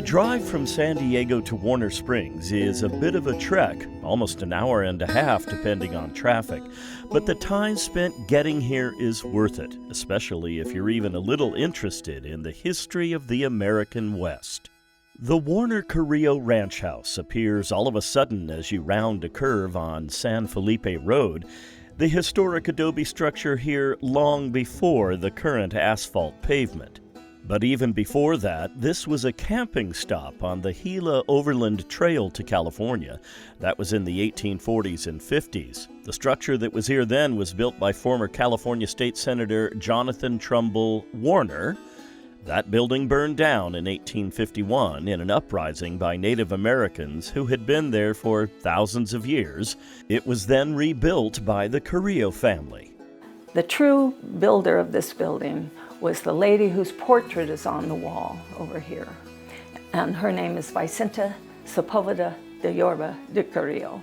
The drive from San Diego to Warner Springs is a bit of a trek, almost an hour and a half depending on traffic. But the time spent getting here is worth it, especially if you're even a little interested in the history of the American West. The Warner-Carrillo Ranch House appears all of a sudden as you round a curve on San Felipe Road, the historic adobe structure here long before the current asphalt pavement. But even before that, this was a camping stop on the Gila Overland Trail to California. That was in the 1840s and 50s. The structure that was here then was built by former California State Senator Jonathan Trumbull Warner. That building burned down in 1851 in an uprising by Native Americans who had been there for thousands of years. It was then rebuilt by the Carrillo family. The true builder of this building was the lady whose portrait is on the wall over here. And her name is Vicenta Sepulveda de Yorba de Carrillo.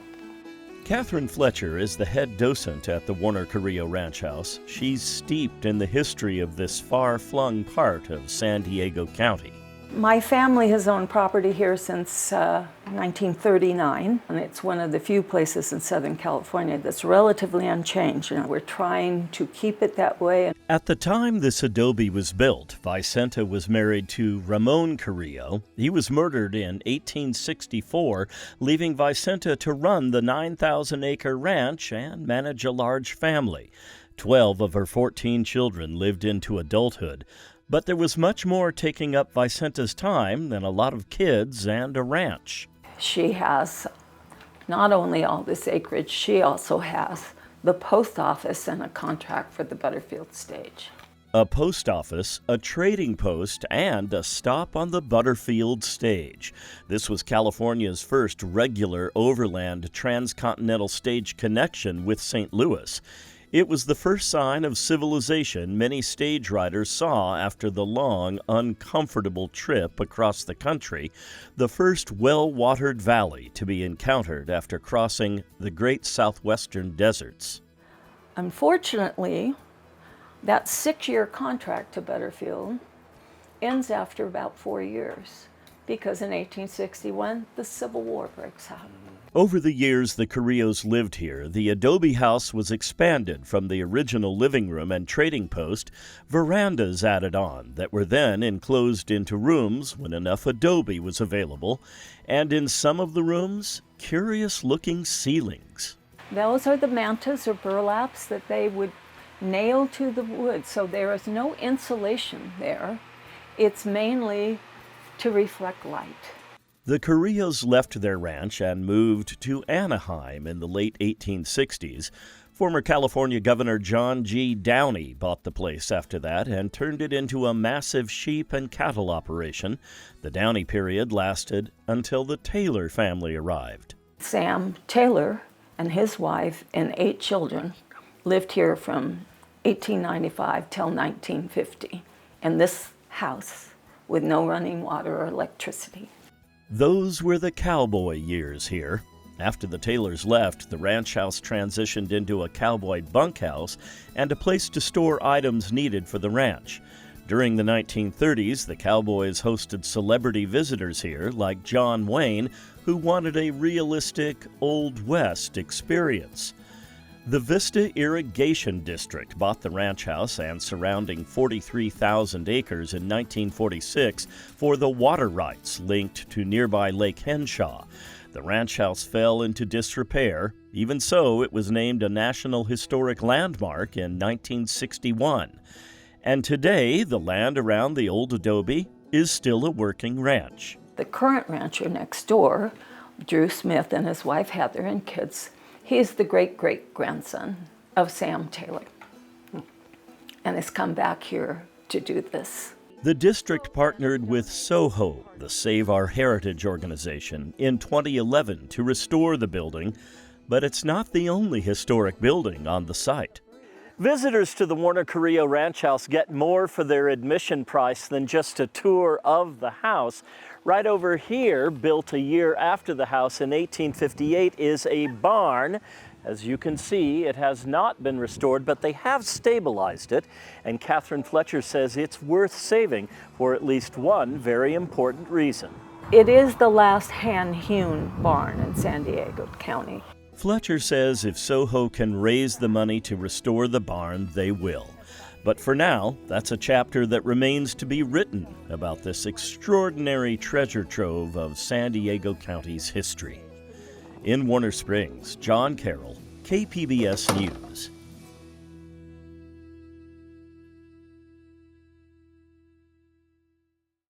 Catherine Fletcher is the head docent at the Warner-Carrillo Ranch House. She's steeped in the history of this far-flung part of San Diego County. My family has owned property here since 1939, and it's one of the few places in Southern California that's relatively unchanged, and we're trying to keep it that way. At the time this adobe was built, Vicenta was married to Ramon Carrillo. He was murdered in 1864, leaving Vicenta to run the 9,000-acre ranch and manage a large family. 12 of her 14 children lived into adulthood. But there was much more taking up Vicenta's time than a lot of kids and a ranch. She has not only all this acreage, she also has the post office and a contract for the Butterfield Stage. A post office, a trading post, and a stop on the Butterfield Stage. This was California's first regular overland transcontinental stage connection with St. Louis. It was the first sign of civilization many stage riders saw after the long, uncomfortable trip across the country, the first well-watered valley to be encountered after crossing the great southwestern deserts. Unfortunately, that 6-year contract to Butterfield ends after about 4 years, because in 1861, the Civil War breaks out. Over the years the Carrillos lived here, the adobe house was expanded from the original living room and trading post, verandas added on that were then enclosed into rooms when enough adobe was available, and in some of the rooms, curious-looking ceilings. Those are the mantas or burlaps that they would nail to the wood, so there is no insulation there. It's mainly to reflect light. The Carrillos left their ranch and moved to Anaheim in the late 1860s. Former California Governor John G. Downey bought the place after that and turned it into a massive sheep and cattle operation. The Downey period lasted until the Taylor family arrived. Sam Taylor and his wife and 8 children lived here from 1895 till 1950 in this house with no running water or electricity. Those were the cowboy years here. After the Taylors left, the ranch house transitioned into a cowboy bunkhouse and a place to store items needed for the ranch. During the 1930s, the cowboys hosted celebrity visitors here, like John Wayne, who wanted a realistic Old West experience. The Vista Irrigation District bought the ranch house and surrounding 43,000 acres in 1946 for the water rights linked to nearby Lake Henshaw. The ranch house fell into disrepair. Even so, it was named a National Historic Landmark in 1961. And today, the land around the old adobe is still a working ranch. The current rancher next door, Drew Smith and his wife Heather and kids, he's the great-great-grandson of Sam Taylor and has come back here to do this. The district partnered with SOHO, the Save Our Heritage organization, in 2011 to restore the building, but it's not the only historic building on the site. Visitors to the Warner-Carrillo Ranch House get more for their admission price than just a tour of the house. Right over here, built a year after the house in 1858, is a barn. As you can see, it has not been restored, but they have stabilized it. And Catherine Fletcher says it's worth saving for at least one very important reason. It is the last hand-hewn barn in San Diego County. Fletcher says if Soho can raise the money to restore the barn, they will. But for now, that's a chapter that remains to be written about this extraordinary treasure trove of San Diego County's history. In Warner Springs, John Carroll, KPBS News.